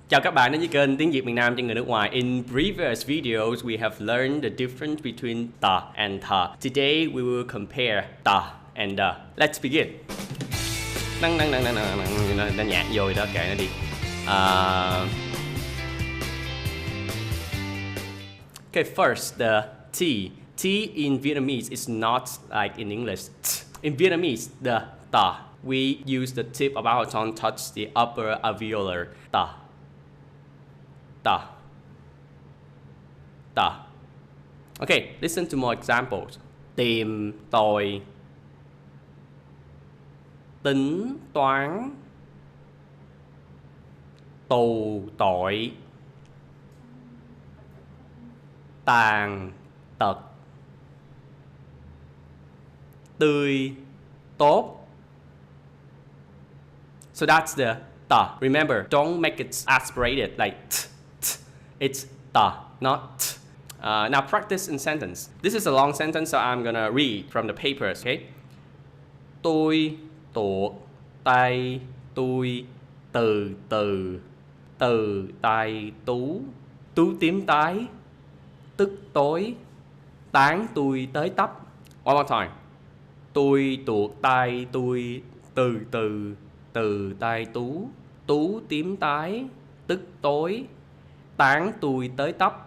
Chào các bạn đến với kênh Tiếng Việt miền Nam cho người nước ngoài. In previous videos, we have learned the difference between the and the. Today, we will compare the and the. Let's begin. Nó nhạc vô đó, kệ nó đi. Okay, first, the T. T in Vietnamese is not like in English. In Vietnamese, the we use the tip of our tongue touch the upper alveolar. Ta. Okay, listen to more examples. Tìm tòi, tính toán, tù tội, tàn tật, tươi tốt. So that's the ta. Remember, don't make it aspirated like it's ta, not t. Now practice in sentence. This is a long sentence, so I'm gonna read from the papers, okay? Tôi tuột tay tôi từ từ, từ tay tú, tú tím tái, tức tối, tán tôi tới tấp. One more time. Tôi tuột tay tôi từ từ, từ tay tú, tú tím tái, tức tối, tán tôi tới tấp.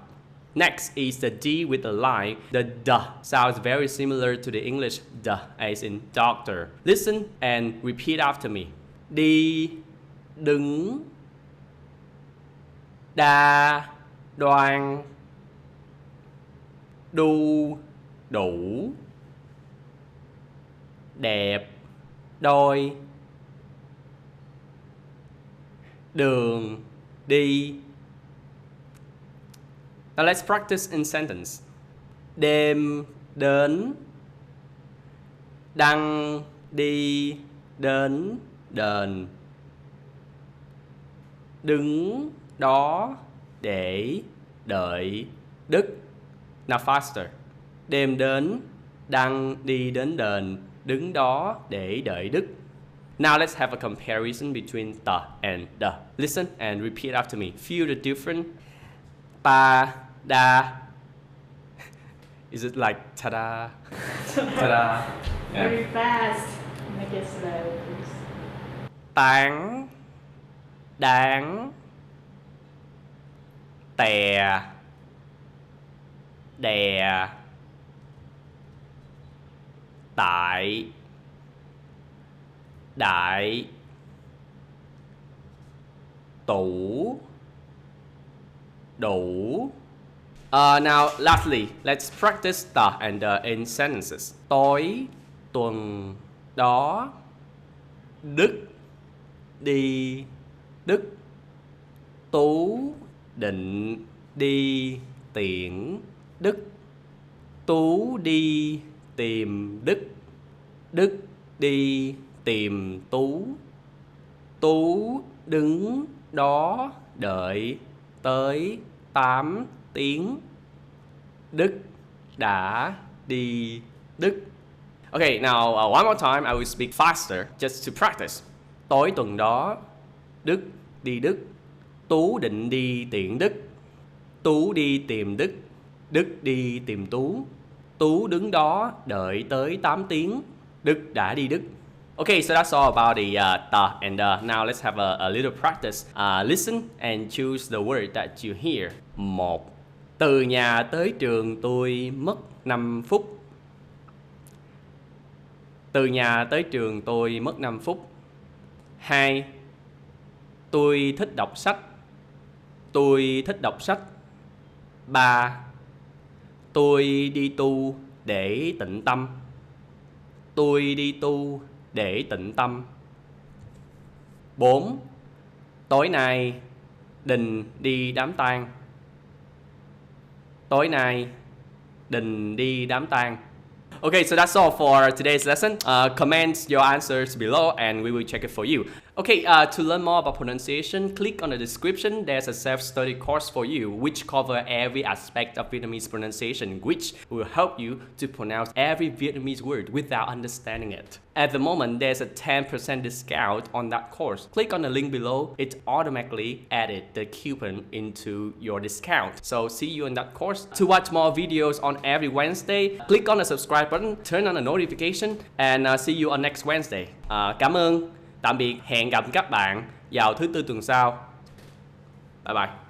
Next is the D with the line. The D sounds very similar to the English D, as in doctor. Listen and repeat after me. Đi, đứng, đa, đoan, đu, đủ, đẹp, đôi, đường, đi. Now let's practice in sentence. Đêm đến, đăng đi đến đền, đứng đó để đợi Đức. Now faster. Đêm đến, đăng đi đến đền, đứng đó để đợi Đức. Now let's have a comparison between the and the. Listen and repeat after me. Feel the difference. Pa, da. Is it like ta-da? Ta-da. Yeah. Very fast. Make it slow, please. Tán, đáng, tè, đè, tại, đại, tủ, đủ. Now, lastly, let's practice the and the in sentences. Tối, tuần, đó, Đức, đi, Đức, Tú, định, đi, tiễn, Đức, Tú đi tìm Đức, Đức đi tìm Tú, Tú đứng đó đợi tới 8 tiếng, Đức đã đi Đức. Okay, now one more time I will speak faster just to practice. Tối tuần đó, Đức đi Đức, Tú định đi tiễn Đức, Tú đi tìm Đức, Đức đi tìm Tú, Tú đứng đó đợi tới 8 tiếng, Đức đã đi Đức. Okay, so that's all about the and the. Now let's have a little practice. Listen and choose the word that you hear. 1. Từ nhà tới trường tôi mất 5 phút. Từ nhà tới trường tôi mất 5 phút. 2. Tôi thích đọc sách. Tôi thích đọc sách. 3. Tôi đi tu để tịnh tâm. Tôi đi tu để tịnh tâm. 4. Tối nay Đình đi đám tang. Tối nay Đình đi đám tang. Okay, so that's all for today's lesson. Comment your answers below and we will check it for you. Okay. Okay, to learn more about pronunciation, click on the description. There's a self-study course for you which cover every aspect of Vietnamese pronunciation, which will help you to pronounce every Vietnamese word without understanding it. At the moment, there's a 10% discount on that course. Click on the link below. It automatically added the coupon into your discount. So see you in that course. To watch more videos on every Wednesday, click on the subscribe button, turn on the notification, and see you on next Wednesday. Cảm ơn. Tạm biệt, hẹn gặp các bạn vào thứ Tư tuần sau. Bye bye.